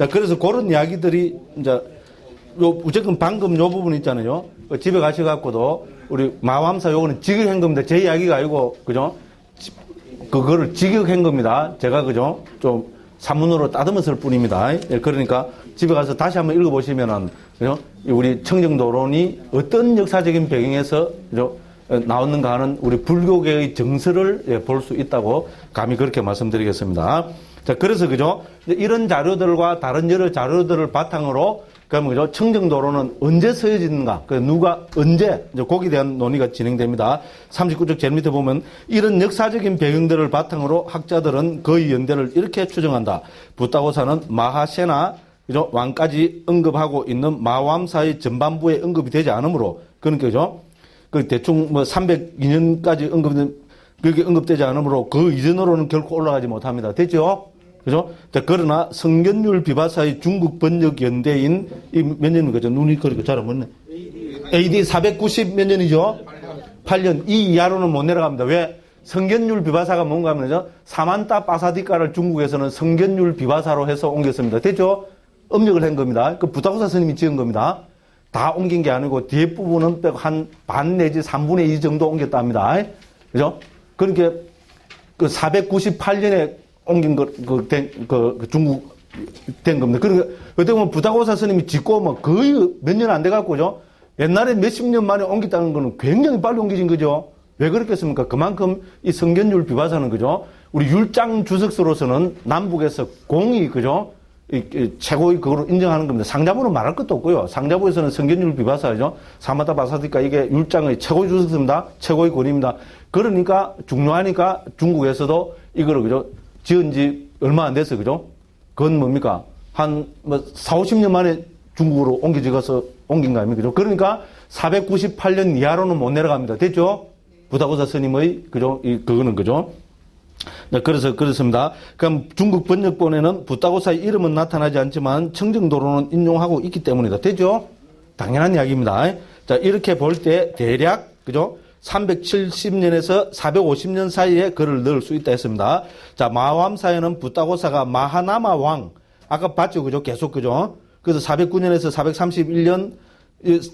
자, 그래서 그런 이야기들이 이제 어쨌든 방금 요 부분 있잖아요. 집에 가셔갖고도 우리 마왕사 요거는 직역한 겁니다. 제 이야기가 아니고, 그죠? 그거를 직역한 겁니다. 제가, 그죠? 좀 산문으로 다듬어 쓸 뿐입니다. 그러니까 집에 가서 다시 한번 읽어보시면은, 그죠? 우리 청정도론이 어떤 역사적인 배경에서, 그죠? 나왔는가 하는 우리 불교계의 정서를 볼 수 있다고 감히 그렇게 말씀드리겠습니다. 자, 그래서, 그죠? 이런 자료들과 다른 여러 자료들을 바탕으로 그러면 그죠? 청정도로는 언제 서해지는가? 누가 언제? 이제 거기에 대한 논의가 진행됩니다. 39쪽 제일 밑에 보면 이런 역사적인 배경들을 바탕으로 학자들은 거의 연대를 이렇게 추정한다. 붓다고사는 마하세나 그죠? 왕까지 언급하고 있는 마왕사의 전반부에 언급이 되지 않으므로 그러니까 그죠? 그 대충 뭐 302년까지 그렇게 언급되지 않으므로 그 이전으로는 결코 올라가지 못합니다. 됐죠? 그죠? 자, 그러나 성견율 비바사의 중국 번역 연대인 이 몇 년입니까? 눈이 그렇게 잘 안 보네. AD 490 몇 년이죠? 8년. 이 이하로는 못 내려갑니다. 왜? 성견율 비바사가 뭔가 하면요. 사만타 파사디카를 중국에서는 성견율 비바사로 해서 옮겼습니다. 됐죠? 음력을 한 겁니다. 그 부타고사 스님이 지은 겁니다. 다 옮긴 게 아니고 뒤에 부분은 빼고 한 반 내지 3분의 2 정도 옮겼답니다. 그죠? 그러니까 그 498년에 옮긴 중국 된 겁니다. 그러니까 어떻게 보면 부타고사 스님이 짓고 뭐 거의 몇 년 안 돼갖고죠. 옛날에 몇십 년 만에 옮겼다는 거는 굉장히 빨리 옮겨진 거죠. 왜 그렇겠습니까? 그만큼 이 성견율 비바사는 그죠. 우리 율장 주석서로서는 남북에서 공이 그죠. 최고의 그거로 인정하는 겁니다. 상자부는 말할 것도 없고요. 상자부에서는 성견율 비바사죠. 사마타 바사디카 이게 율장의 최고의 주석서입니다. 최고의 권위입니다. 그러니까 중요하니까 중국에서도 이거를 그죠. 지은 지 얼마 안 돼서, 그죠? 그건 뭡니까? 한, 4, 50년 만에 중국으로 옮긴 거 아닙니까? 그죠? 그러니까 498년 이하로는 못 내려갑니다. 됐죠? 부다고사 스님의, 그죠? 그거는, 그죠? 네, 그래서 그렇습니다. 그럼 중국 번역본에는 부다고사의 이름은 나타나지 않지만 청정도로는 인용하고 있기 때문이다. 됐죠? 당연한 이야기입니다. 자, 이렇게 볼 때 대략, 그죠? 370년에서 450년 사이에 글을 넣을 수 있다 했습니다. 자, 마왕사에는 붓다고사가 마하나마 왕, 아까 봤죠, 그죠? 계속, 그죠? 그래서 409년에서 431년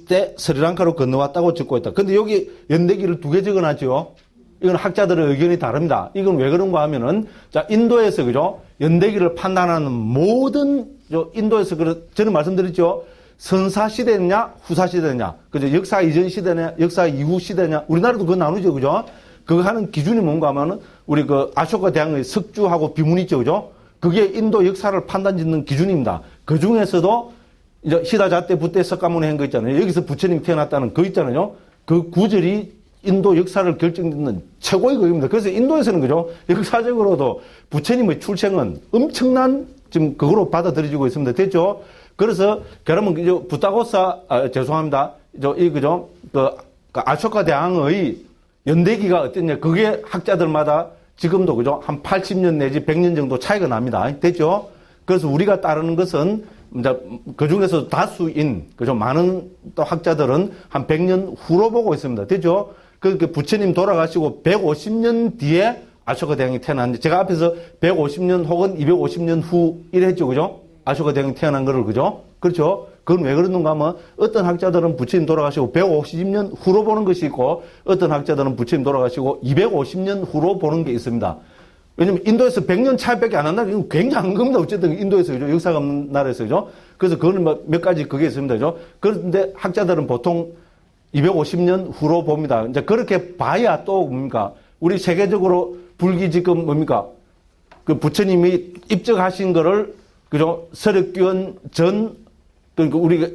때 스리랑카로 건너왔다고 적고 있다. 근데 여기 연대기를 2개 적어놨죠? 이건 학자들의 의견이 다릅니다. 이건 왜 그런가 하면은, 자, 인도에서, 그죠? 연대기를 판단하는 모든, 인도에서, 저는 말씀드렸죠? 선사시대냐, 후사시대냐, 그죠? 역사 이전 시대냐, 역사 이후 시대냐, 우리나라도 그거 나누죠, 그죠? 그거 하는 기준이 뭔가 하면은, 우리 아쇼카 대왕의 석주하고 비문 있죠, 그죠? 그게 인도 역사를 판단 짓는 기준입니다. 그 중에서도, 이제 시다자때 부때 석가모니 한 거 있잖아요. 여기서 부처님 태어났다는 거 있잖아요. 그 구절이 인도 역사를 결정짓는 최고의 그입니다. 그래서 인도에서는, 그죠? 역사적으로도 부처님의 출생은 엄청난, 지금 그거로 받아들여지고 있습니다. 됐죠? 그래서, 그러면, 붓다고사, 죄송합니다. 그죠? 아쇼카 대왕의 연대기가 어땠냐. 그게 학자들마다 지금도, 그죠? 한 80년 내지 100년 정도 차이가 납니다. 됐죠? 그래서 우리가 따르는 것은, 이제, 그 중에서 다수인, 그죠? 많은 또 학자들은 한 100년 후로 보고 있습니다. 됐죠? 그렇게 부처님 돌아가시고 150년 뒤에 아쇼카 대왕이 태어났는데, 제가 앞에서 150년 혹은 250년 후 이랬죠. 그죠? 아쇼카 대왕이 태어난 거를, 그죠? 그렇죠? 그건 왜 그러는가 하면 어떤 학자들은 부처님 돌아가시고 150년 후로 보는 것이 있고 어떤 학자들은 부처님 돌아가시고 250년 후로 보는 게 있습니다. 왜냐면 인도에서 100년 차이밖에 안 한다. 이건 굉장한 겁니다. 어쨌든 인도에서, 그죠? 역사가 없는 나라에서, 그죠? 그래서 그거는 몇 가지 그게 있습니다. 그죠? 그런데 학자들은 보통 250년 후로 봅니다. 이제 그렇게 봐야 또 뭡니까? 우리 세계적으로 불기 지금 뭡니까? 그 부처님이 입적하신 거를, 그죠? 서력기원 전, 그러니까 우리가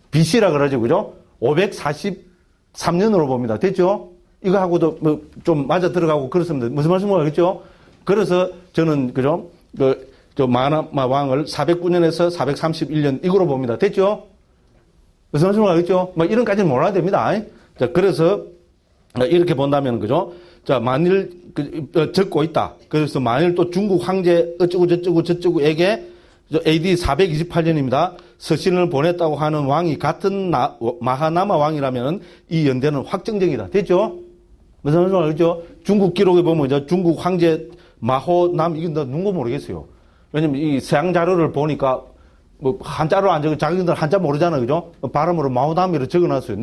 BC라 그러죠. 그죠? 543년으로 봅니다. 됐죠? 이거하고도 뭐 좀 맞아 들어가고 그렇습니다. 무슨 말씀을 하겠죠? 그래서 저는, 그죠? 마하나마 왕을 409년에서 431년 이거로 봅니다. 됐죠? 무슨 말씀을 하겠죠? 뭐 이런까지는 몰라야 됩니다. 자, 그래서 이렇게 본다면, 그죠? 자, 만일, 적고 있다. 그래서 만일 또 중국 황제 어쩌고 저쩌고에게 AD 428년입니다. 서신을 보냈다고 하는 왕이 같은 마하나마 왕이라면 이 연대는 확정적이다. 됐죠? 무슨 말씀을 하겠죠? 중국 기록에 보면 중국 황제 마호남, 이건 나 누군가 모르겠어요. 왜냐면 이 서양 자료를 보니까 뭐 한자로 안 적어, 자기들 한자 모르잖아요. 그죠? 발음으로 마오담이로 적어놨어요.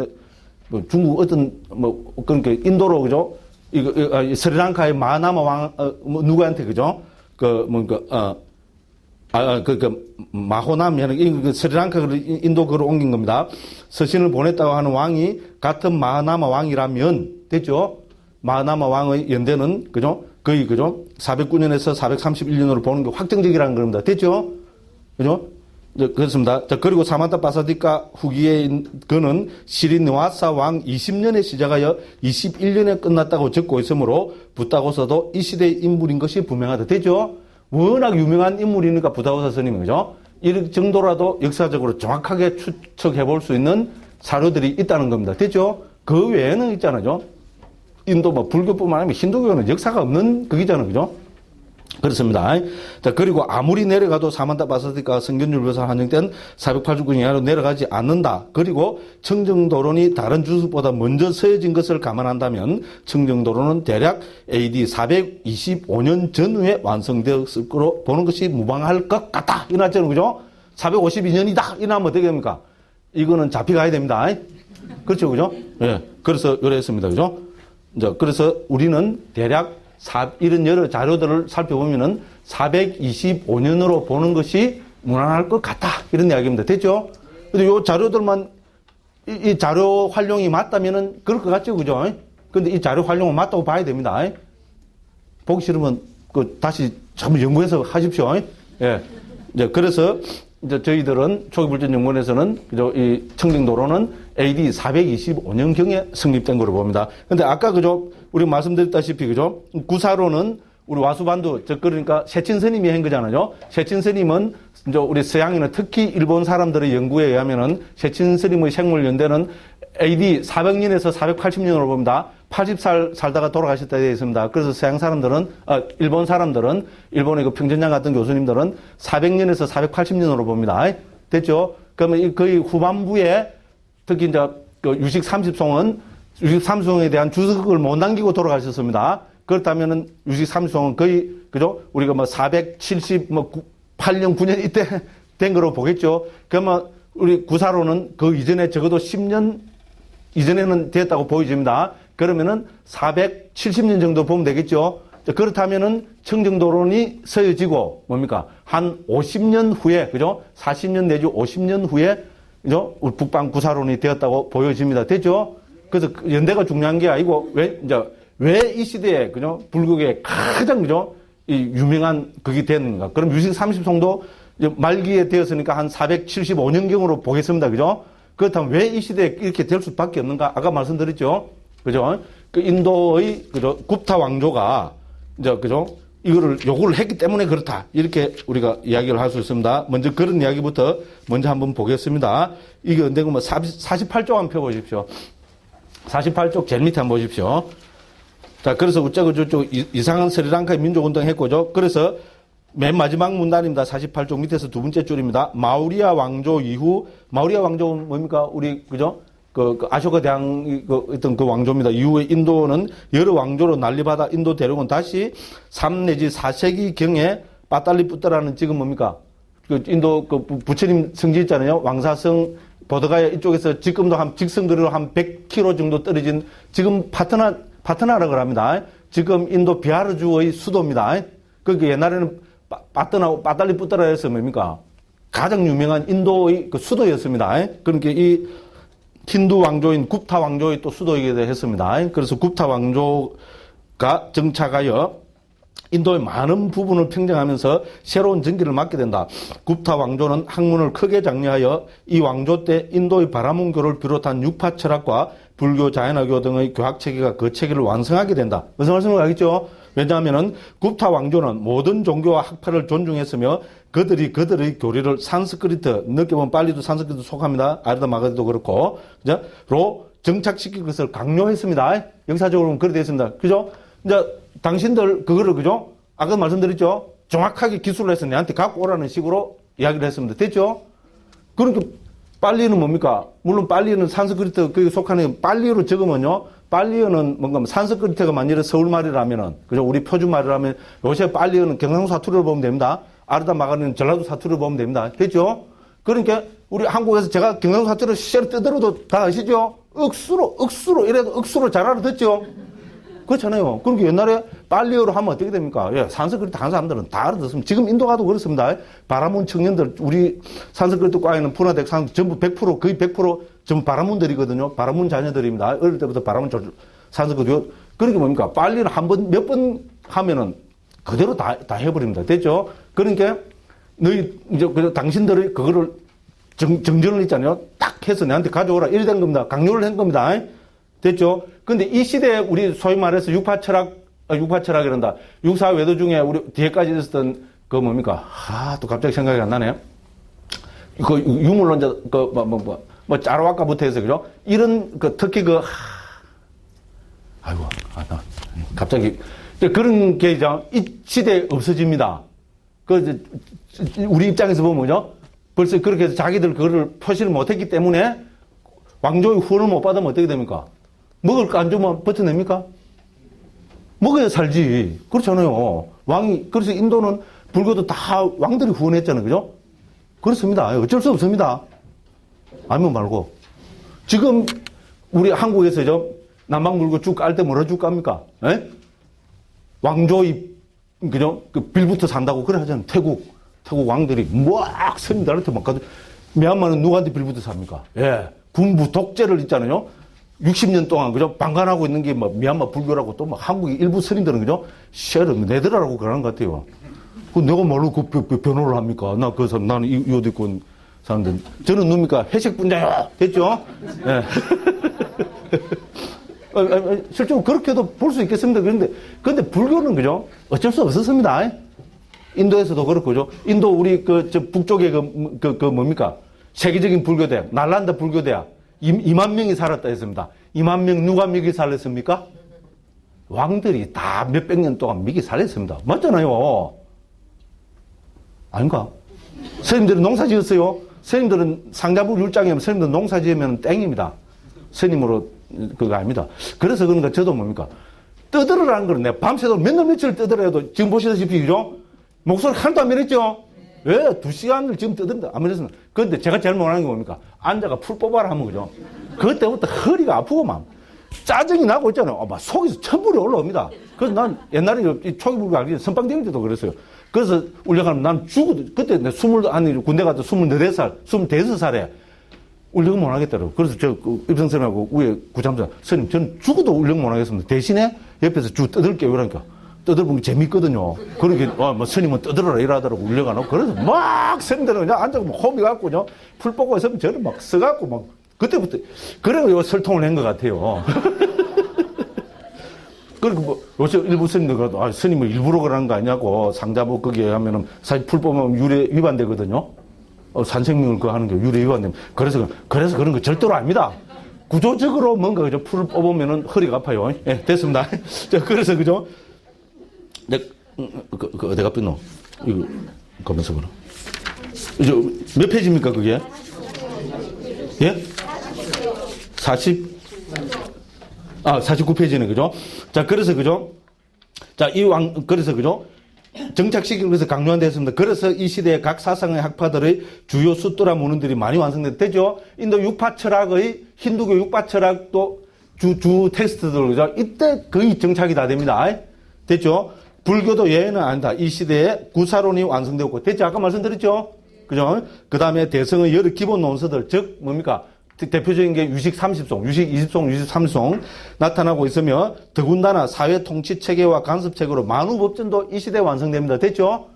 뭐 중국 어떤, 뭐, 그러니까 인도로, 그죠? 스리랑카의 마나마 왕, 뭐 누구한테, 그죠? 마호남이 스리랑카 인도 그로 옮긴 겁니다. 서신을 보냈다고 하는 왕이 같은 마하나마 왕이라면 됐죠. 마하나마 왕의 연대는 그죠? 거의 그죠? 409년에서 431년으로 보는 게 확정적이라는 겁니다. 됐죠? 그죠? 그렇습니다. 자, 그리고 사만타 바사디카 후기에 그는 시리누아사 왕 20년에 시작하여 21년에 끝났다고 적고 있으므로 부타고서도 이 시대의 인물인 것이 분명하다. 됐죠? 워낙 유명한 인물이니까 부타고사 스님이 그죠? 이 정도라도 역사적으로 정확하게 추측해 볼 수 있는 사료들이 있다는 겁니다. 됐죠? 그 외에는 있잖아요. 인도 뭐 불교뿐만 아니라 힌두교는 역사가 없는 그기잖아요. 그죠? 그렇습니다. 자, 그리고 아무리 내려가도 사만타 바사디카 성견율교사 한정된 489년 이하로 내려가지 않는다. 그리고 청정도론이 다른 주석보다 먼저 서해진 것을 감안한다면 청정도론은 대략 AD 425년 전후에 완성되었을 거로 보는 것이 무방할 것 같다. 이났잖아요. 그죠? 452년이다. 이나면 어떻게 됩니까? 이거는 잡혀가야 됩니다. 그렇죠. 그죠? 예. 그래서 요랬습니다. 그죠? 자, 그래서 우리는 대략 이런 여러 자료들을 살펴보면은 425년으로 보는 것이 무난할 것 같다. 이런 이야기입니다. 됐죠? 근데 요 자료들만, 이 자료 활용이 맞다면은 그럴 것 같죠? 그죠? 근데 이 자료 활용은 맞다고 봐야 됩니다. 보기 싫으면 다시 전부 연구해서 하십시오. 예. 이제 그래서 이제 저희들은 초기불전연구원에서는 그죠? 이 청정도로는 AD 425년경에 성립된 거로 봅니다. 근데 아까 그죠? 우리 말씀드렸다시피 그죠? 구사로는 우리 와수반두, 그러니까 세친 스님이 한 거잖아요. 세친 스님은 이제 우리 서양인은 특히 일본 사람들의 연구에 의하면은 세친 스님의 생물 연대는 AD 400년에서 480년으로 봅니다. 80살 살다가 돌아가셨다 되어 있습니다. 그래서 서양 사람들은, 일본 사람들은, 일본의 그 평전장 같은 교수님들은 400년에서 480년으로 봅니다. 됐죠? 그러면 거의 후반부에 특히 이제 그 유식 30송에 대한 주석을 못 남기고 돌아가셨습니다. 그렇다면은 유식 30송은 거의, 그죠? 우리가 뭐 478년, 9년 이때 된 거로 보겠죠? 그러면 우리 구사로는 그 이전에 적어도 10년 이전에는 됐다고 보여집니다. 그러면은 470년 정도 보면 되겠죠? 그렇다면은 청정도론이 서여지고 뭡니까? 한 50년 후에, 그죠? 40년 내지 50년 후에, 그죠? 우리 북방 구사론이 되었다고 보여집니다. 됐죠? 그래서 연대가 중요한 게 아니고, 왜 이 시대에, 그죠? 불교계 가장, 그죠? 이 유명한 그게 됐는가? 그럼 유식 30송도 말기에 되었으니까 한 475년경으로 보겠습니다. 그죠? 그렇다면 왜 이 시대에 이렇게 될 수밖에 없는가? 아까 말씀드렸죠? 그죠? 그 인도의, 그죠? 굽타 왕조가, 이제, 그죠? 이거를 요구를 했기 때문에 그렇다. 이렇게 우리가 이야기를 할 수 있습니다. 먼저 그런 이야기부터 먼저 한번 보겠습니다. 이게 언제 뭐 48쪽 한번 펴보십시오. 48쪽 제일 밑에 한번 보십시오. 자, 그래서 우짜고 저쪽 이상한 스리랑카의 민족운동 했고죠. 그래서 맨 마지막 문단입니다. 48쪽 밑에서 두 번째 줄입니다. 마우리아 왕조 이후, 마우리아 왕조는 뭡니까? 우리, 그죠? 그 아쇼카 대왕, 어떤 그 왕조입니다. 이후에 인도는 여러 왕조로 난리받아 인도 대륙은 다시 3 내지 4세기경에 빠달리푸트라는 지금 뭡니까? 그 인도 그 부처님 성지 있잖아요. 왕사성, 보드가야 이쪽에서 지금도 한 직선거리로 한 100km 정도 떨어진 지금 파트나라고 합니다. 지금 인도 비하르주의 수도입니다. 그게 옛날에는 빠달리푸트라 해서 뭡니까? 가장 유명한 인도의 그 수도였습니다. 그러니까 이 힌두 왕조인 굽타 왕조의 또 수도이기도 했습니다. 그래서 굽타 왕조가 정착하여 인도의 많은 부분을 평정하면서 새로운 전기를 맞게 된다. 굽타 왕조는 학문을 크게 장려하여 이 왕조 때 인도의 바라문교를 비롯한 육파 철학과 불교, 자연화교 등의 교학 체계가 그 체계를 완성하게 된다. 무슨 말씀을 하겠죠? 왜냐하면은 굽타 왕조는 모든 종교와 학파를 존중했으며 그들의 교리를 산스크리트, 늦게 보면 빨리도 산스크리트 속합니다. 아르다 마가디도 그렇고, 그죠? 로 정착시킬 것을 강요했습니다. 역사적으로 보면 그렇게 되어 있습니다. 그죠? 이제 당신들 그거를, 그죠? 아까 말씀드렸죠? 정확하게 기술을 해서 내한테 갖고 오라는 식으로 이야기를 했습니다. 됐죠? 그러니까 빨리는 뭡니까? 물론 빨리는 산스크리트 그게 속하는 빨리로 적으면요. 빨리어는 뭔가 산스크리트가 만일에 서울말이라면은, 그죠? 우리 표준말이라면 요새 빨리어는 경상도 사투리를 보면 됩니다. 아르다 마가는 전라도 사투리를 보면 됩니다. 됐죠? 그러니까 우리 한국에서 제가 경상사투리를 시절을 뜨더라도 다 아시죠? 억수로 이래도 억수로 잘 알아듣죠? 그렇잖아요. 그러니까 옛날에 빨리어로 하면 어떻게 됩니까? 예, 산스크리트 하는 사람들은 다 알아듣습니다. 지금 인도 가도 그렇습니다. 바라문 청년들, 우리 산스크리트 과에는 푸나덱 전부 100%, 거의 100% 전부 바라문들이거든요. 바라문 자녀들입니다. 어릴 때부터 바라문 산스크리트. 그러니까 뭡니까? 빨리를 몇 번 하면은 그대로 다 해버립니다. 됐죠? 그러니까 당신들이 그거를 정전을 있잖아요. 딱 해서 내한테 가져오라. 이래 된 겁니다. 강요를 한 겁니다. 됐죠? 근데 이 시대에 우리 소위 말해서 육파 철학이란다. 육사 외도 중에 우리 뒤에까지 있었던 뭡니까? 또 갑자기 생각이 안 나네. 유물론자, 짜르와카부터 해서, 그죠? 이런, 특히 갑자기, 그런 게 이제 이 시대에 없어집니다. 우리 입장에서 보면, 그죠? 벌써 그렇게 해서 자기들 그거를 표시를 못했기 때문에 왕조의 후원을 못 받으면 어떻게 됩니까? 먹을 거 안 주면 버텨냅니까? 먹어야 살지. 그렇잖아요. 그래서 인도는 불교도 다 왕들이 후원했잖아요. 그죠? 그렇습니다. 어쩔 수 없습니다. 알면 말고. 지금 우리 한국에서 남방불교 쭉 깔 때 뭐라 쭉 갑니까? 에? 왕조의, 그죠? 빌부터 산다고 그래 하잖아요. 태국 왕들이 막 스님들한테 막 가도, 미얀마는 누구한테 빌부터 삽니까? 예. 군부 독재를 있잖아요. 60년 동안, 그죠? 방관하고 있는 게 미얀마 불교라고 또 한국의 일부 스님들은, 그죠? 쉐를 내더라고 그러는 것 같아요. 내가 뭘로 변호를 합니까? 나는 이 옷 입고 온 사람들. 저는 뭡니까? 회색 분자요! 됐죠? 예. 실제로 그렇게도 볼 수 있겠습니다. 그런데 불교는, 그죠? 어쩔 수 없었습니다. 인도에서도 그렇고, 그죠? 인도 우리 북쪽에 뭡니까? 세계적인 불교대학, 날란다 불교대학. 2만 명이 살았다 했습니다. 2만 명 누가 미기 살렸습니까? 왕들이 다 몇백 년 동안 미기 살렸습니다. 맞잖아요. 아닌가? 스님들은 농사 지었어요. 스님들은 상자부 율장이면 스님들은 농사 지으면 땡입니다. 스님으로 그거 아닙니다. 그래서 그런가 저도 뭡니까? 떠들으라는 거는 내가 밤새도록 맨날 며칠 떠들어도 지금 보시다시피, 그죠? 목소리 하나도 안 내렸죠? 왜? 2시간을 지금 떠든다. 안 그랬으나. 그런데 제가 제일 못하는 게 뭡니까? 앉아가 풀 뽑아라 하면, 그죠? 그때부터 허리가 아프고 막 짜증이 나고 있잖아요. 막 속에서 천불이 올라옵니다. 그래서 난 옛날에 초기불교 알기 전에 선빵대일 때도 그랬어요. 그래서 울려가면 난 죽어도, 그때 내 군대 갔다 24살, 25살에 울려고 못 하겠더라고요. 그래서 입성선하고 위에 구참사, 스님, 저는 죽어도 울려고 못 하겠습니다. 대신에 옆에서 떠들게요. 그러니까. 떠들보는 게 재밌거든요. 그러니까, 스님은 떠들어라 이러더라고, 울려가노. 그래서 막 스님들은 그냥 앉아서 호미 갖고, 풀 뽑고 있으면 저는 막 써갖고, 그때부터, 그래가 설통을 한 것 같아요. 그리고 요새 일부 스님들 그래도, 스님은 일부러 그러는 거 아니냐고, 상자부 거기에 하면은, 사실 풀 뽑으면 유례 위반되거든요. 산생명을 그거 하는 게 유례 위반되면. 그래서 그런 거 절대로 아닙니다. 구조적으로 뭔가, 그죠? 풀을 뽑으면은 허리가 아파요. 예, 됐습니다. 그래서, 그죠? 어디가 뺐노? 이거, 가면서 보라. 몇 페이지입니까, 그게? 예? 49페이지네, 그죠? 자, 그래서, 그죠? 자, 그래서, 그죠? 정착시키기 위해서 강요한 데 했습니다. 그래서 이 시대의 각 사상의 학파들의 주요 수도라 문헌들이 많이 완성됐죠? 인도 육파 철학의, 힌두교 육파 철학도 주 텍스트들, 그죠? 이때 거의 정착이 다 됩니다. 됐죠? 불교도 예외는 아니다. 이 시대에 구사론이 완성되었고, 됐죠? 아까 말씀드렸죠? 그죠? 그 다음에 대성의 여러 기본 논서들, 즉, 뭡니까? 대표적인 게 유식 30송, 유식 20송, 유식 30송 나타나고 있으며, 더군다나 사회 통치 체계와 간섭책으로 만우법전도 이 시대에 완성됩니다. 됐죠?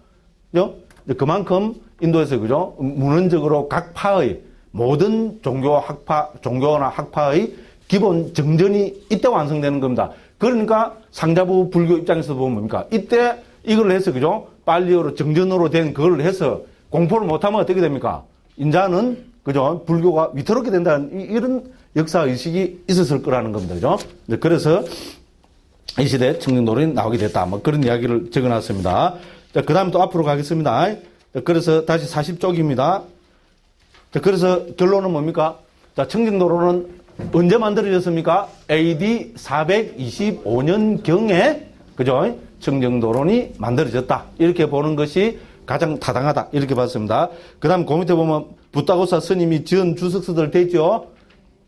그죠? 그만큼 인도에서, 그죠? 문헌적으로 각 파의 모든 종교나 학파의 기본 정전이 이때 완성되는 겁니다. 그러니까 상자부 불교 입장에서 보면 뭡니까? 이때 이걸 해서, 그죠? 빨리어로 정전으로 된 그걸 해서 공포를 못하면 어떻게 됩니까? 인자는, 그죠? 불교가 위태롭게 된다는 이런 역사의식이 있었을 거라는 겁니다. 그죠? 그래서 이 시대에 청정노론이 나오게 됐다. 그런 이야기를 적어 놨습니다. 자, 그 다음 또 앞으로 가겠습니다. 자, 그래서 다시 40쪽입니다. 자, 그래서 결론은 뭡니까? 자, 청정노론은 언제 만들어졌습니까? AD 425년경에, 그죠? 청정도론이 만들어졌다. 이렇게 보는 것이 가장 타당하다. 이렇게 봤습니다. 그 다음 그 밑에 보면 부타고사 스님이 지은 주석서들 되죠?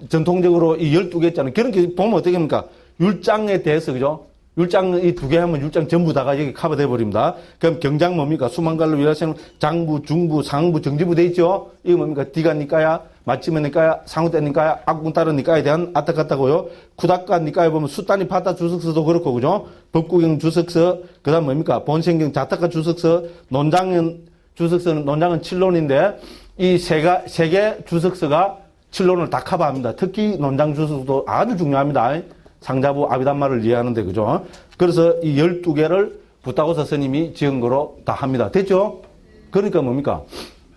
전통적으로 이 12개 있잖아요. 그런 게 보면 어떻게 합니까? 율장에 대해서, 그죠? 율장 이 두 개 하면 율장 전부 다가 여기 커버돼 버립니다. 그럼 경장 뭡니까? 수만갈로 일하시는 장부, 중부, 상부, 정지부 돼 있죠? 이거 뭡니까? 디가니까야, 마치면니까야, 상우때니까야, 악궁따르니까에 대한 아타카타고요. 쿠다카니까에 보면 수단이 파타 주석서도 그렇고, 그죠? 법구경 주석서, 그 다음 뭡니까? 본생경 자타카 주석서, 논장은 주석서는, 논장은 7논인데, 이 세 개 주석서가 7논을 다 커버합니다. 특히 논장 주석서도 아주 중요합니다. 상자부 아비담마를 이해하는데, 그죠? 그래서 이 12개를 부타고사 스님이 지은 거로 다 합니다. 됐죠? 그러니까 뭡니까?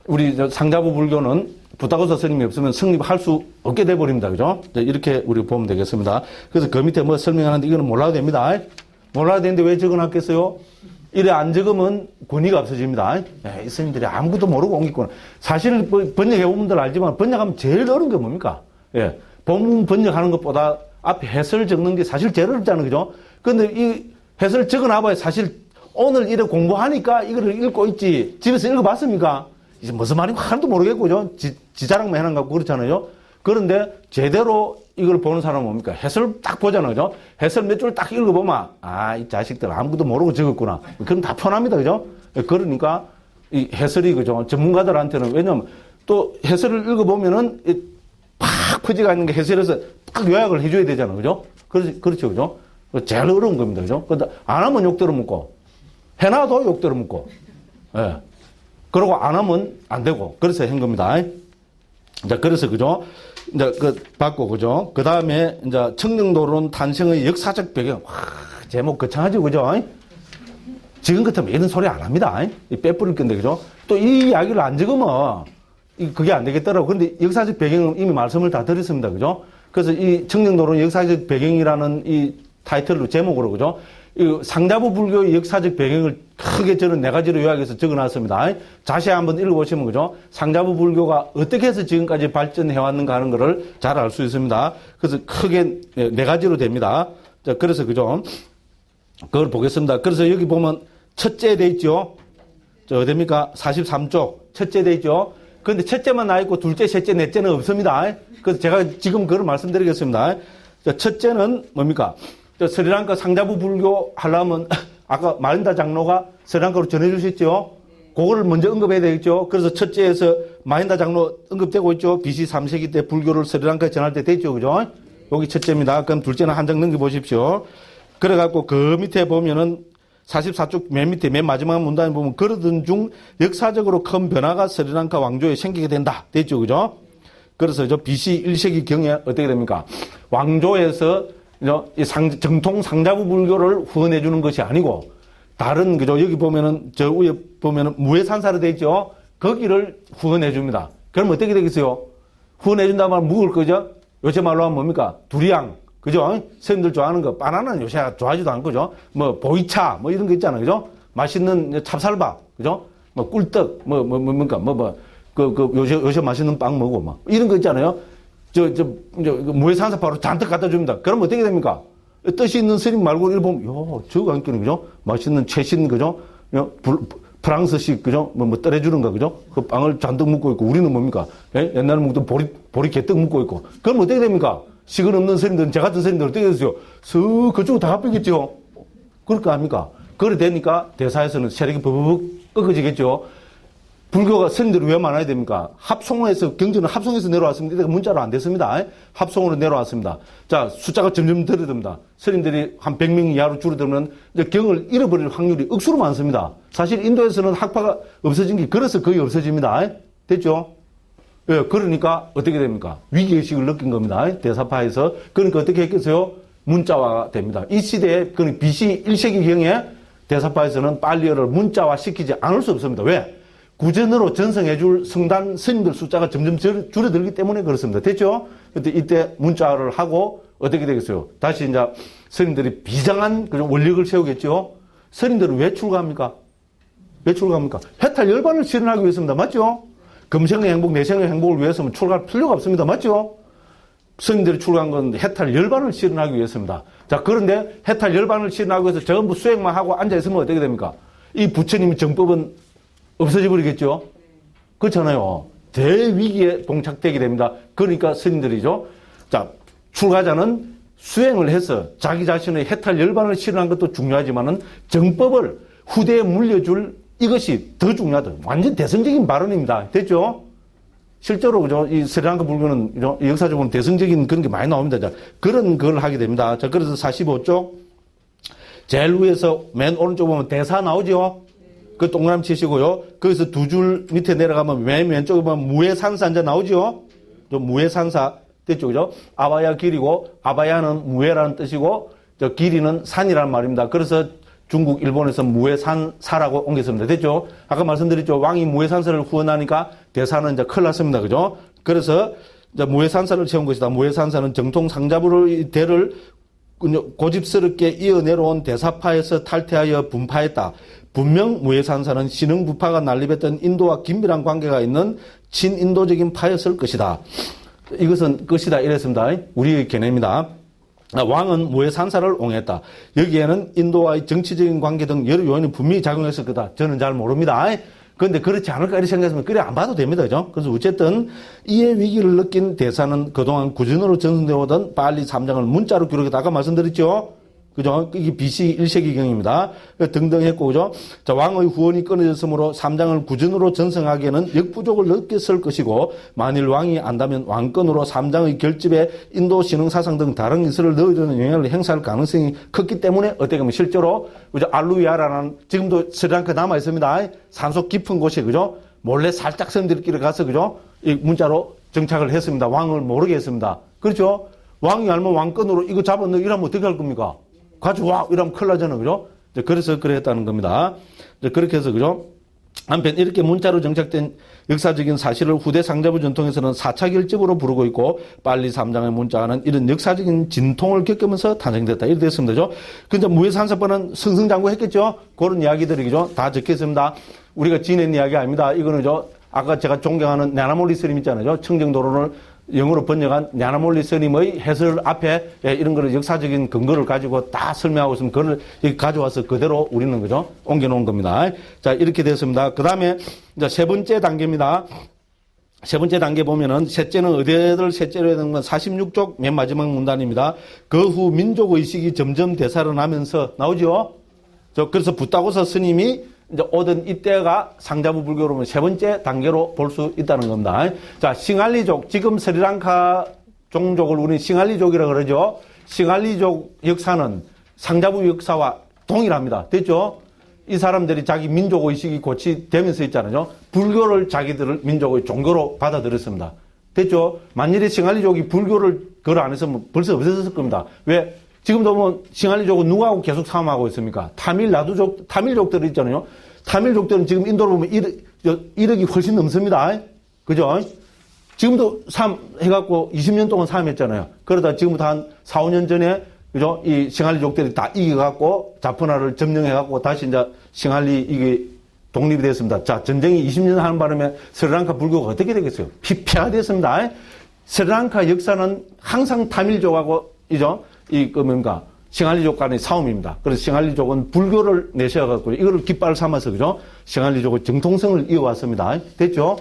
우리 상자부 불교는 부타고사 스님이 없으면 성립할 수 없게 돼버립니다. 그죠? 이렇게 우리 보면 되겠습니다. 그래서 그 밑에 뭐 설명하는데 이거는 몰라도 됩니다. 몰라도 되는데 왜 적어놨겠어요? 이래 안 적으면 권위가 없어집니다. 이 스님들이 아무것도 모르고 옮겼구나. 사실 번역해본 분들 알지만 번역하면 제일 어려운 게 뭡니까? 예. 본문 번역하는 것보다 앞에 해설 적는 게 사실 제일 어렵잖아요. 그죠? 근데 이 해설 적어놔봐야 사실 오늘 이래 공부하니까 이거를 읽고 있지. 집에서 읽어봤습니까? 이제 무슨 말인지 하나도 모르겠고, 그죠? 지자랑만 해놓은 것 같고 그렇잖아요. 그런데 제대로 이걸 보는 사람은 뭡니까? 해설 딱 보잖아요. 그죠? 해설 몇 줄 딱 읽어보면, 아, 이 자식들 아무것도 모르고 적었구나. 그럼 다 편합니다. 그죠? 그러니까 이 해설이, 그죠? 전문가들한테는, 왜냐면 또 해설을 읽어보면은 팍 퍼지가 있는 게 해설에서 딱 요약을 해줘야 되잖아요. 그죠? 그렇죠. 그죠? 제일 어려운 겁니다. 그죠? 근데 안 하면 욕 들어먹고, 해놔도 욕 들어먹고, 예. 그러고 안 하면 안 되고, 그래서 한 겁니다. 자, 그래서, 그죠? 이제, 받고, 그죠? 그 다음에, 이제, 청정도론 탄생의 역사적 배경. 와, 제목 거창하죠, 그죠? 지금 같으면 이런 소리 안 합니다. 이 빼뿌릴 건데, 그죠? 또 이 이야기를 안 적으면, 그게 안 되겠더라고. 근데 역사적 배경은 이미 말씀을 다 드렸습니다. 그죠? 그래서 이 청정도론 역사적 배경이라는 이 타이틀로, 제목으로, 그죠? 이 상자부 불교의 역사적 배경을 크게 저는 네 가지로 요약해서 적어놨습니다. 자세히 한번 읽어보시면, 그죠? 상자부 불교가 어떻게 해서 지금까지 발전해왔는가 하는 것을 잘 알 수 있습니다. 그래서 크게 네 가지로 됩니다. 자, 그래서, 그죠? 그걸 보겠습니다. 그래서 여기 보면 첫째 돼 있죠? 저, 어딥니까? 43쪽. 첫째 돼 있죠? 그런데 첫째만 나있고 둘째, 셋째, 넷째는 없습니다. 그래서 제가 지금 그걸 말씀드리겠습니다. 자, 첫째는 뭡니까? 스리랑카 상자부 불교 하려면 아까 마린다 장로가 스리랑카로 전해주셨죠? 그거를 먼저 언급해야 되겠죠? 그래서 첫째에서 마린다 장로 언급되고 있죠? BC 3세기 때 불교를 스리랑카에 전할 때 됐죠? 그죠? 여기 첫째입니다. 그럼 둘째는 한 장 넘겨보십시오. 그래갖고 그 밑에 보면은 44쪽 맨 밑에 맨 마지막 문단에 보면 그러던 중 역사적으로 큰 변화가 스리랑카 왕조에 생기게 된다. 됐죠? 그죠? 그래서 저 BC 1세기 경에 어떻게 됩니까? 왕조에서 이 정통 상자부 불교를 후원해 주는 것이 아니고 다른, 그죠? 여기 보면은 저 위에 보면은 무해산사로 되어 있죠? 거기를 후원해 줍니다. 그럼 어떻게 되겠어요? 후원해 준다면 말 묵을 거죠? 요새 말로 하면 뭡니까? 두리양. 그죠? 선생님들 좋아하는 거, 바나나는 요새 좋아하지도 않고, 그죠? 뭐, 보이차, 뭐 이런 거 있잖아요. 그죠? 맛있는 찹쌀밥, 그죠? 뭐, 꿀떡, 요새 맛있는 빵 먹고, 막. 이런 거 있잖아요. 무해산사 바로 잔뜩 갖다 줍니다. 그럼 어떻게 됩니까? 뜻이 있는 스님 말고 이걸 보면, 저거 안 끼는, 그죠? 맛있는 최신, 그죠? 프랑스식, 그죠? 떨어주는가, 그죠? 그 빵을 잔뜩 먹고 있고, 우리는 뭡니까? 예? 옛날에 먹던 보리 개떡 먹고 있고. 그럼 어떻게 됩니까? 식은 없는 스님들은, 저 같은 스님들은 어떻게 됐어요? 쓱, 그쪽으로 다 갚이겠죠? 그럴 거 아닙니까? 그래 되니까 대사에서는 세력이 버벅 꺾어지겠죠? 불교가 스님들이 왜 많아야 됩니까? 합송에서, 경전은 합송에서 내려왔습니다. 문자로 안 됐습니다. 합송으로 내려왔습니다. 자, 숫자가 점점 줄어듭니다. 스님들이 한 100명 이하로 줄어들면 이제 경을 잃어버릴 확률이 억수로 많습니다. 사실 인도에서는 학파가 없어진 게 그래서 거의 없어집니다. 됐죠? 예, 그러니까 어떻게 됩니까? 위기의식을 느낀 겁니다. 대사파에서. 그러니까 어떻게 했겠어요? 문자화가 됩니다. 이 시대에, 그러니까 BC 1세기경에 대사파에서는 빨리어를 문자화 시키지 않을 수 없습니다. 왜? 구전으로 전승해줄 성단 스님들 숫자가 점점 줄어들기 때문에 그렇습니다. 됐죠? 근데 이때 문자를 하고 어떻게 되겠어요? 다시 이제 스님들이 비장한 그런 원력을 세우겠죠? 스님들은 왜 출가합니까? 왜 출가합니까? 해탈 열반을 실현하기 위해서입니다. 맞죠? 금생의 행복, 내생의 행복을 위해서는 출가할 필요가 없습니다. 맞죠? 스님들이 출가한 건 해탈 열반을 실현하기 위해서입니다. 자, 그런데 해탈 열반을 실현하기 위해서 전부 수행만 하고 앉아있으면 어떻게 됩니까? 이 부처님의 정법은 없어져 버리겠죠? 그렇잖아요. 대위기에 봉착되게 됩니다. 그러니까 스님들이죠. 자, 출가자는 수행을 해서 자기 자신의 해탈 열반을 실현한 것도 중요하지만은 정법을 후대에 물려줄 이것이 더 중요하다. 완전 대승적인 발언입니다. 됐죠? 실제로, 그죠? 이 스리랑카 불교는 역사적으로 대승적인 그런 게 많이 나옵니다. 자, 그런 걸 하게 됩니다. 자, 그래서 45쪽. 제일 위에서 맨 오른쪽 보면 대사 나오죠? 그 동그라미 치시고요. 거기서 두 줄 밑에 내려가면 맨 왼쪽에 보면 무해산사인자 나오죠? 무해산사. 됐죠? 그죠? 아바야 길이고, 아바야는 무해라는 뜻이고, 저 길이는 산이라는 말입니다. 그래서 중국, 일본에서 무해산사라고 옮겼습니다. 됐죠? 아까 말씀드렸죠? 왕이 무해산사를 후원하니까 대사는 이제 큰일 났습니다. 그죠? 그래서 이제 무해산사를 채운 것이다. 무해산사는 정통 상자부의 대를 고집스럽게 이어내려온 대사파에서 탈퇴하여 분파했다. 분명 무해산사는 신흥부파가 난립했던 인도와 긴밀한 관계가 있는 친인도적인 파였을 것이다. 이것은 것이다 이랬습니다. 우리의 견해입니다. 왕은 무해산사를 옹호했다. 여기에는 인도와의 정치적인 관계 등 여러 요인이 분명히 작용했을 거다. 저는 잘 모릅니다. 그런데 그렇지 않을까 이렇게 생각했으면 그래 안 봐도 됩니다. 그죠? 그래서 어쨌든 이해 위기를 느낀 대사는 그동안 구전으로 전승되어 오던 빨리 3장을 문자로 기록했다. 아까 말씀드렸죠? 그죠? 이게 BC 1세기경입니다. 등등 했고, 그죠? 자, 왕의 후원이 끊어졌으므로 3장을 구전으로 전승하기에는 역부족을 느꼈을 것이고, 만일 왕이 안다면 왕권으로 3장의 결집에 인도 신흥사상 등 다른 인설을 넣으려는 영향을 행사할 가능성이 컸기 때문에, 어떻게 보면 실제로, 그죠? 알루야라는, 지금도 스리랑카 남아 있습니다. 산속 깊은 곳에, 그죠? 몰래 살짝 선들끼리 가서, 그죠? 이 문자로 정착을 했습니다. 왕을 모르게 했습니다. 그렇죠? 왕이 알면 왕권으로 이거 잡아 넣어 이러면 어떻게 할 겁니까? 가져와! 이러면 큰일 나잖아요. 그죠? 그래서 그랬다는 겁니다. 그렇게 해서, 그죠? 한편, 이렇게 문자로 정착된 역사적인 사실을 후대 상자부 전통에서는 4차 결집으로 부르고 있고, 빨리 3장의 문자는 이런 역사적인 진통을 겪으면서 탄생됐다. 이렇게 됐습니다. 그죠? 근데 무해산사법은 승승장구했겠죠? 그런 이야기들이죠. 다 적혀 있습니다. 우리가 지낸 이야기 아닙니다. 이거는, 아까 제가 존경하는 냐나몰리 스님 있잖아요. 청정도론을 영어로 번역한 냐나몰리 스님의 해설 앞에 이런 거를 역사적인 근거를 가지고 다 설명하고 있으면 그걸 가져와서 그대로 우리는 그죠? 옮겨놓은 겁니다. 자, 이렇게 됐습니다. 그 다음에 이제 세 번째 단계입니다. 세 번째 단계 보면은 셋째는 어디를 셋째로 해야 되는 건 46쪽 맨 마지막 문단입니다. 그 후 민족의식이 점점 대사를하면서 나오죠? 그래서 붓다고서 스님이 이제 오던 이때가 상자부 불교로 보면 세 번째 단계로 볼 수 있다는 겁니다. 자, 싱할리족, 지금 스리랑카 종족을 우리는 싱할리족이라고 그러죠. 싱할리족 역사는 상자부 역사와 동일합니다. 됐죠? 이 사람들이 자기 민족의식이 고치되면서 있잖아요. 불교를 자기들을 민족의 종교로 받아들였습니다. 됐죠? 만일에 싱할리족이 불교를 그걸 안 했으면 벌써 없어졌을 겁니다. 왜? 지금도 뭐 싱할리족은 누구하고 계속 싸움하고 있습니까? 타밀족들 있잖아요. 타밀족들은 지금 인도로 보면 1억이 훨씬 넘습니다. 그죠? 지금도 해갖고 20년 동안 싸움했잖아요. 그러다 지금부터 한 4, 5년 전에, 그죠? 이 싱할리족들이 다 이겨갖고 자포나를 점령해갖고 다시 이제 싱할리 이게 독립이 됐습니다. 자, 전쟁이 20년 하는 바람에 스리랑카 불교가 어떻게 되겠어요? 피폐가 됐습니다. 스리랑카 역사는 항상 타밀족하고, 뭡니까? 싱할리족 간의 싸움입니다. 그래서 싱할리족은 불교를 내세워갖고 이거를 깃발 삼아서, 그죠? 싱할리족의 정통성을 이어왔습니다. 됐죠?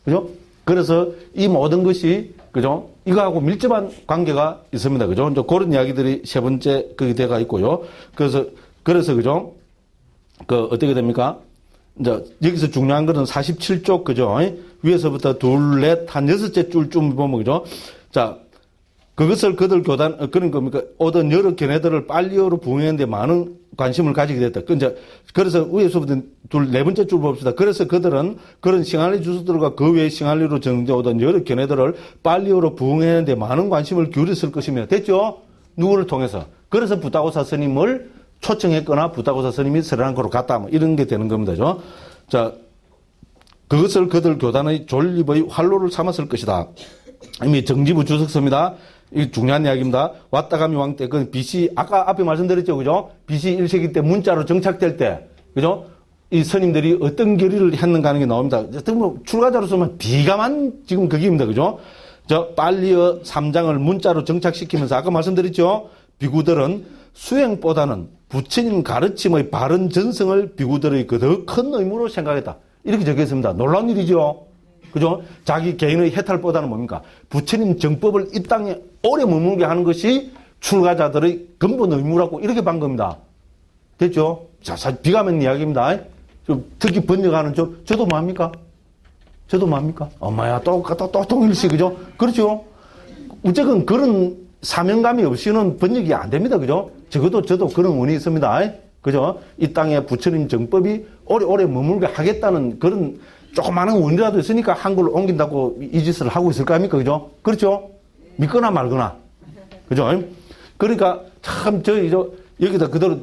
그죠? 그래서 이 모든 것이, 그죠? 이거하고 밀접한 관계가 있습니다. 그죠? 이제 그런 이야기들이 세 번째 그대가 있고요. 그래서, 그죠? 어떻게 됩니까? 이제 여기서 중요한 거는 47쪽, 그죠? 위에서부터 둘, 넷, 한 6째 줄쯤 보면, 그죠? 자, 그것을 그들 그런 겁니까? 오던 여러 견해들을 빨리어로 부응하는데 많은 관심을 가지게 됐다. 그래서 위에서부터 네 번째 줄 봅시다. 그래서 그들은 그런 싱할리 주수들과 그 외의 싱할리로 정되어 오던 여러 견해들을 빨리어로 부응하는데 많은 관심을 기울였을 것이며, 됐죠? 누구를 통해서? 그래서 부타고사 스님을 초청했거나 부타고사 스님이 스리랑카로 갔다, 뭐 이런 게 되는 겁니다. 그죠? 자, 그것을 그들 교단의 존립의 활로를 삼았을 것이다. 이미 정지부 주석서입니다. 이 중요한 이야기입니다. 왔다가미 왕 때, 그 BC, 아까 앞에 말씀드렸죠, 그죠? BC 1세기 때 문자로 정착될 때, 그죠? 이 스님들이 어떤 결의를 했는가 하는 게 나옵니다. 뭐 출가자로서는 비감한 지금 그게입니다, 그죠? 빨리어 3장을 문자로 정착시키면서 아까 말씀드렸죠? 비구들은 수행보다는 부처님 가르침의 바른 전성을 비구들의 그 더 큰 의무로 생각했다. 이렇게 적혀 있습니다. 놀라운 일이죠? 그죠? 자기 개인의 해탈보다는 뭡니까? 부처님 정법을 이 땅에 오래 머물게 하는 것이 출가자들의 근본 의무라고 이렇게 본 겁니다. 됐죠? 자, 사실 비가면 이야기입니다. 좀 특히 번역하는 저도 뭐합니까? 저도 뭐합니까? 엄마야, 또 통일시, 그죠? 그렇죠? 어쨌든 그런 사명감이 없이는 번역이 안 됩니다. 그죠? 적어도 저도 그런 원이 있습니다. 그죠? 이 땅에 부처님 정법이 오래 머물게 하겠다는 그런 조그마한 원이라도 있으니까 한글로 옮긴다고 이 짓을 하고 있을 거 아닙니까? 그죠? 그렇죠? 믿거나 말거나. 그죠? 그러니까 참 여기다 그대로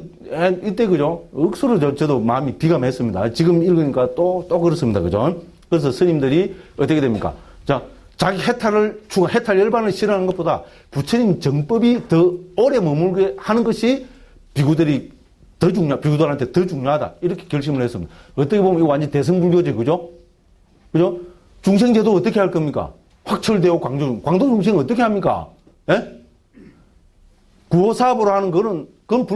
이때 그죠? 억수로 저도 마음이 비감했습니다. 지금 읽으니까 또 그렇습니다. 그죠? 그래서 스님들이 어떻게 됩니까? 자, 자기 해탈 열반을 실현하는 것보다 부처님 정법이 더 오래 머물게 하는 것이 비구들한테 더 중요하다. 이렇게 결심을 했습니다. 어떻게 보면 이거 완전 대승불교지, 그죠? 그죠? 중생제도 어떻게 할 겁니까? 확철대오 광도 중생은 어떻게 합니까? 예? 구호사업으로 하는 그건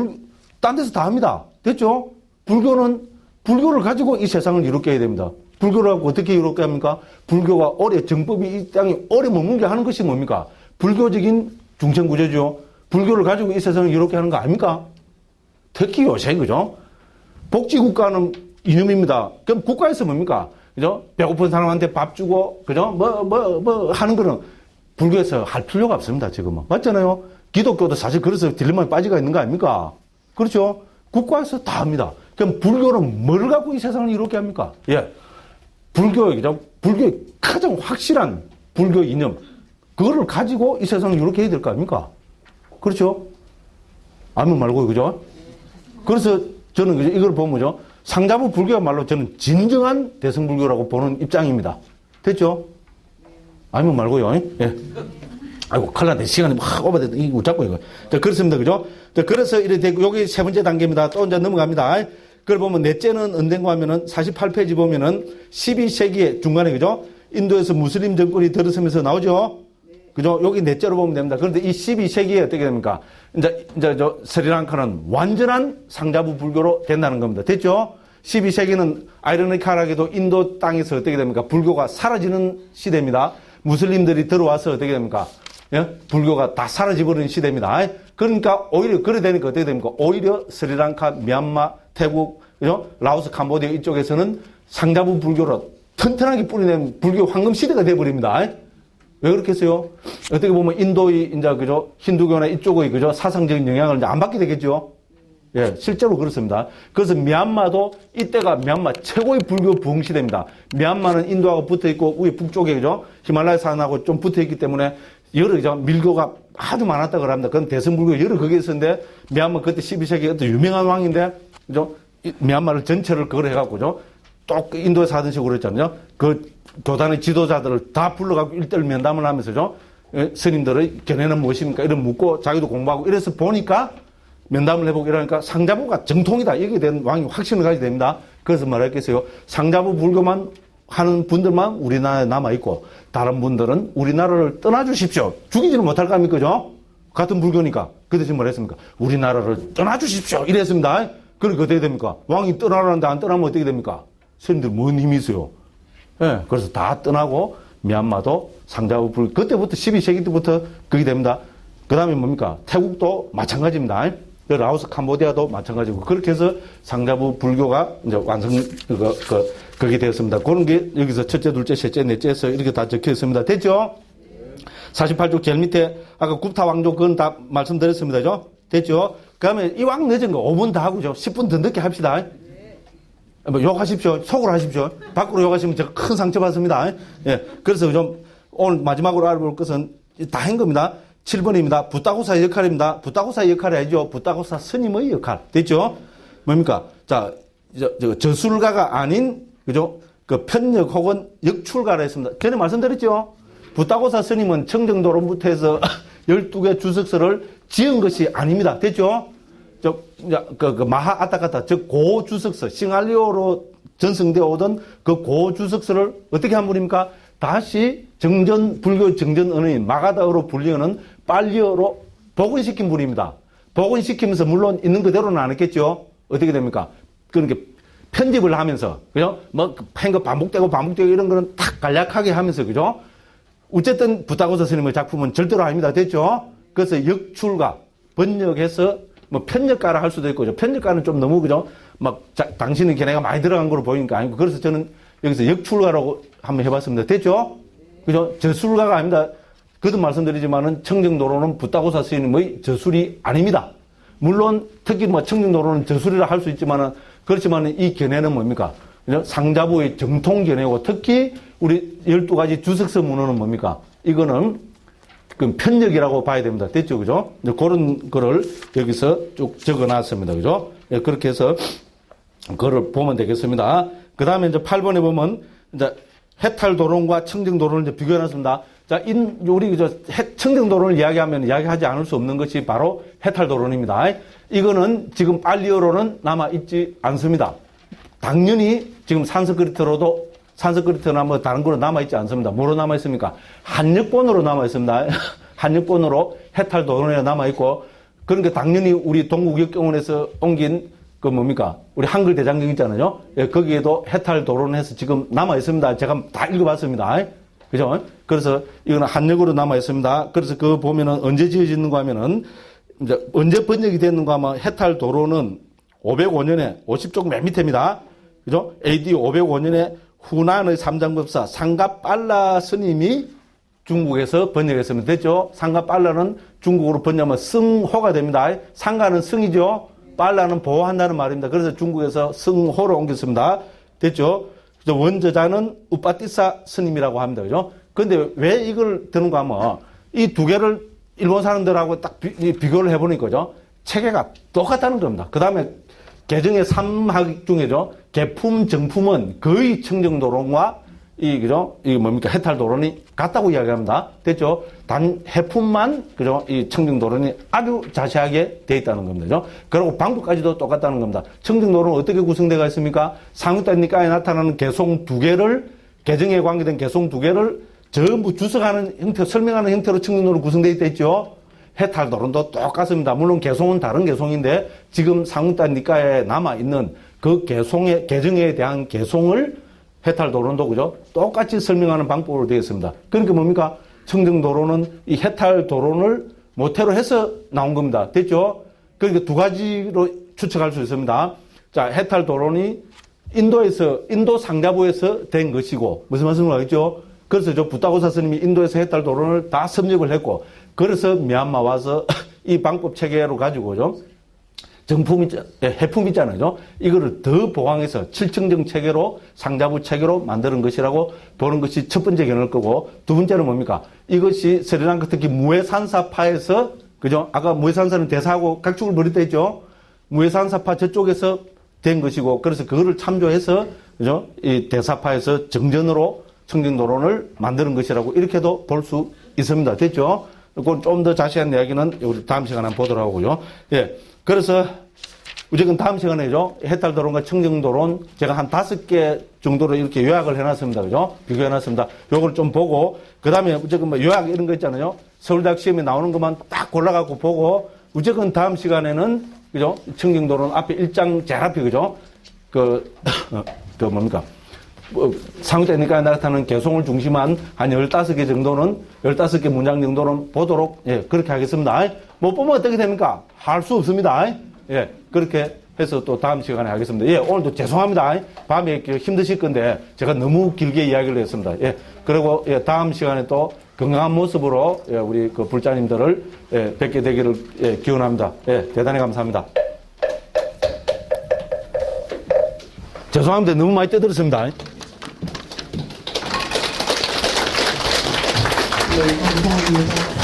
딴 데서 다 합니다. 됐죠? 불교를 가지고 이 세상을 이롭게 해야 됩니다. 불교를 하고 어떻게 이롭게 합니까? 불교가 정법이 이 땅에 오래 머물게 하는 것이 뭡니까? 불교적인 중생구조죠. 불교를 가지고 이 세상을 이롭게 하는 거 아닙니까? 특히 요새, 그죠? 복지국가는 이념입니다. 그럼 국가에서 뭡니까? 그죠? 배고픈 사람한테 밥 주고, 그죠? 하는 거는 불교에서 할 필요가 없습니다, 지금은. 맞잖아요? 기독교도 사실 그래서 딜레마에 빠지가 있는 거 아닙니까? 그렇죠? 국가에서 다 합니다. 그럼 불교는 뭘 갖고 이 세상을 이롭게 합니까? 예. 불교의 가장 확실한 불교 이념, 그거를 가지고 이 세상을 이렇게 해야 될 거 아닙니까? 그렇죠? 아무 말고, 그죠? 그래서 저는 그죠? 이걸 보면 그죠? 상자부 불교야말로 저는 진정한 대승불교라고 보는 입장입니다. 됐죠? 아무 말고요. 예. 아이고, 큰일 났네. 시간이 막 오버됐다. 이거 잡고 이거. 자, 그렇습니다. 그죠? 자, 그래서 이렇게 되고, 여기 세 번째 단계입니다. 또 이제 넘어갑니다. 그걸 보면 넷째는 언젠가 하면은 48페이지 보면은 12세기에 중간에 그죠? 인도에서 무슬림 정권이 들어서면서 나오죠? 그죠? 여기 넷째로 보면 됩니다. 그런데 이 12세기에 어떻게 됩니까? 이제 스리랑카는 완전한 상자부 불교로 된다는 겁니다. 됐죠? 12세기는 아이러니컬하게도 인도 땅에서 어떻게 됩니까? 불교가 사라지는 시대입니다. 무슬림들이 들어와서 어떻게 됩니까? 예? 불교가 다 사라져버리는 시대입니다. 그러니까 오히려 그래 되니까 어떻게 됩니까? 오히려 스리랑카, 미얀마, 태국, 그죠? 라오스, 캄보디아 이쪽에서는 상자부 불교로 튼튼하게 뿌리낸 불교 황금 시대가 돼버립니다. 왜 그렇겠어요? 어떻게 보면 인도의 이제 그죠? 힌두교나 이쪽의 그죠? 사상적인 영향을 이제 안 받게 되겠죠? 예, 실제로 그렇습니다. 그래서 미얀마도 이때가 미얀마 최고의 불교 부흥 시대입니다. 미얀마는 인도하고 붙어 있고 위에 북쪽에 그죠? 히말라야 산하고 좀 붙어 있기 때문에 여러 그죠? 밀교가 아주 많았다고 합니다. 그건 대승불교 여러 거기에 있었는데 미얀마 그때 12세기 어떤 유명한 왕인데 그죠? 미얀마를 전체를 그걸 해갖고 그죠? 또 인도에서 하던 식으로 했잖아요. 그 교단의 지도자들을 다 불러갖고 일대일 면담을 하면서죠. 스님들의 견해는 무엇입니까? 이런 묻고 자기도 공부하고 이래서 보니까 면담을 해보고 이러니까 상자부가 정통이다. 이게 된 왕이 확신을 가지게 됩니다. 그래서 말했겠어요. 상자부 불교만 하는 분들만 우리나라에 남아있고 다른 분들은 우리나라를 떠나주십시오. 죽이지는 못할 거 아닙니까? 그죠? 같은 불교니까. 그 대신 뭐랬습니까? 우리나라를 떠나주십시오. 이랬습니다. 그러니까 어떻게 됩니까? 왕이 떠나라는데 안 떠나면 어떻게 됩니까? 스님들 뭔 힘이 있어요? 예, 그래서 다 떠나고 미얀마도 상자부 불교 그때부터 12세기 때부터 그게 됩니다. 그 다음에 뭡니까? 태국도 마찬가지입니다. 라오스, 캄보디아도 마찬가지고 그렇게 해서 상자부 불교가 이제 그게 되었습니다. 그런 게 여기서 첫째, 둘째, 셋째, 넷째에서 이렇게 다 적혀 있습니다. 됐죠? 48쪽 제일 밑에 아까 굽타 왕조 그건 다 말씀드렸습니다. 그죠? 됐죠? 그 다음에 이왕 늦은 거 5분 다 하고죠. 10분 더 늦게 합시다. 뭐 욕하십시오. 속으로 하십시오. 밖으로 욕하시면 제가 큰 상처받습니다. 예. 그래서 좀 오늘 마지막으로 알아볼 것은 다 한 겁니다. 7번입니다. 붓다고사의 역할입니다. 붓다고사의 역할이 아니죠. 붓다고사 스님의 역할. 됐죠? 뭡니까? 자, 저술가가 아닌, 그죠? 그 편역 혹은 역출가라 했습니다. 전에 말씀드렸죠? 붓다고사 스님은 청정도론부터 해서 12개 주석서를 지은 것이 아닙니다. 됐죠? 마하 아타카타, 즉, 고주석서, 싱알리오로 전승되어 오던 그 고주석서를 어떻게 한 분입니까? 다시 불교 정전 언어인 마가다어로 불리는 빨리어로 복원시킨 분입니다. 복원시키면서 물론 있는 그대로는 안 했겠죠? 어떻게 됩니까? 그러니까 편집을 하면서, 그죠? 뭐, 한 거 반복되고 이런 거는 딱 간략하게 하면서, 그죠? 어쨌든 부타고사 스님의 작품은 절대로 아닙니다. 됐죠? 그래서 역출가, 번역해서 뭐 편집가라 할 수도 있고, 편집가는 좀 너무, 그죠? 막, 당신은 걔네가 많이 들어간 거로 보이니까 아니고, 그래서 저는 여기서 역출가라고 한번 해봤습니다. 됐죠? 그죠? 저술가가 아닙니다. 그도 말씀드리지만은 청정도로는 부타고사 스님의 저술이 아닙니다. 물론 특히 뭐 청정도로는 저술이라 할 수 있지만은 그렇지만은 이 견해는 뭡니까? 그죠? 상자부의 정통 견해고 특히 우리 12가지 주석서 문헌은 뭡니까? 이거는 그 편력이라고 봐야 됩니다. 됐죠? 그죠? 그런 거를 여기서 쭉 적어 놨습니다. 그죠? 예, 그렇게 해서 그걸 보면 되겠습니다. 그 다음에 이제 8번에 보면 이제 해탈도론과 청정도론을 이제 비교해 놨습니다. 자, 우리 청정도론을 이야기하지 않을 수 없는 것이 바로 해탈도론입니다. 이거는 지금 빨리어로는 남아있지 않습니다. 당연히 지금 산스크리트나 뭐 다른 거로 남아있지 않습니다. 뭐로 남아있습니까? 한역본으로 남아있습니다. 한역본으로 해탈도론에 남아있고, 그러니까 당연히 우리 동국역경원에서 옮긴 그 뭡니까? 우리 한글 대장경 있잖아요. 예, 거기에도 해탈도론해서 지금 남아있습니다. 제가 다 읽어봤습니다. 그죠? 그래서 이거는 한역으로 남아있습니다. 그래서 그거 보면은 언제 지어졌는가 하면은, 이제 언제 번역이 됐는가 하면 해탈도론은 505년에 50쪽 맨 밑에입니다. 그죠? AD 505년에 후난의 삼장법사 상가빨라 스님이 중국에서 번역했으면 됐죠? 상가빨라는 중국어로 번역하면 승호가 됩니다. 상가는 승이죠? 빨라는 보호한다는 말입니다. 그래서 중국에서 승호로 옮겼습니다. 됐죠? 원저자는 우빠티사 스님이라고 합니다. 그죠? 근데 왜 이걸 드는가 하면 이 두 개를 일본 사람들하고 딱 비교를 해보니까 그죠? 체계가 똑같다는 겁니다. 그 다음에 개정의 3학 중에죠. 개품, 정품은 거의 청정도론과 그죠? 뭡니까? 해탈도론이 같다고 이야기합니다. 됐죠? 단 해품만, 그죠? 이 청정도론이 아주 자세하게 되어 있다는 겁니다. 그죠? 그리고 방법까지도 똑같다는 겁니다. 청정도론은 어떻게 구성되어 있습니까? 상유단니까에 나타나는 개송 두 개를, 개정에 관계된 개송 두 개를 전부 주석하는 형태, 설명하는 형태로 청정도론 구성되어 있다 했죠? 해탈도론도 똑같습니다. 물론 개송은 다른 개송인데 지금 상유단니까에 남아있는 그 개정에 대한 개송을 해탈도론도 그죠? 똑같이 설명하는 방법으로 되어 있습니다. 그러니까 뭡니까? 청정도론은 이 해탈도론을 모태로 해서 나온 겁니다. 됐죠? 그러니까 두 가지로 추측할 수 있습니다. 자, 해탈도론이 인도 상자부에서 된 것이고, 무슨 말씀을 하겠죠? 그래서 부타고사 스님이 인도에서 해탈도론을 다 섭렵을 했고, 그래서 미얀마 와서 이 방법 체계로 가지고죠. 해품 있잖아요. 이거를 더 보강해서 칠청정 체계로 상자부 체계로 만드는 것이라고 보는 것이 첫 번째 견해일 거고, 두 번째는 뭡니까? 이것이 스리랑카 특히 무해산사파에서, 그죠? 아까 무해산사는 대사하고 각축을 벌였다 했죠? 무해산사파 저쪽에서 된 것이고, 그래서 그거를 참조해서, 그죠? 이 대사파에서 정전으로 청정도론을 만드는 것이라고 이렇게도 볼 수 있습니다. 됐죠? 그건 좀 더 자세한 이야기는 우리 다음 시간에 한번 보도록 하고요. 예. 그래서 어쨌든 다음 시간에죠. 해탈도론과 청정도론 제가 한 5개 정도로 이렇게 요약을 해놨습니다. 그죠? 비교해놨습니다. 요걸 좀 보고, 그 다음에 어쨌든 뭐 요약 이런 거 있잖아요. 서울대학 시험에 나오는 것만 딱 골라갖고 보고, 어쨌든 다음 시간에는, 그죠? 청정도론 앞에 1장 제일 앞에, 그죠? 뭡니까? 상유대니까 나타나는 개송을 중심한 한 15개 정도는, 15개 문장 정도는 보도록, 예, 그렇게 하겠습니다. 못 보면 어떻게 됩니까? 할 수 없습니다. 예, 그렇게 해서 또 다음 시간에 하겠습니다. 예, 오늘도 죄송합니다. 밤에 힘드실 건데, 제가 너무 길게 이야기를 했습니다. 예, 그리고, 예, 다음 시간에 또 건강한 모습으로, 예, 우리 그 불자님들을, 예, 뵙게 되기를, 예, 기원합니다. 예, 대단히 감사합니다. 죄송합니다. 너무 많이 떠들었습니다. 네, 감사합니다.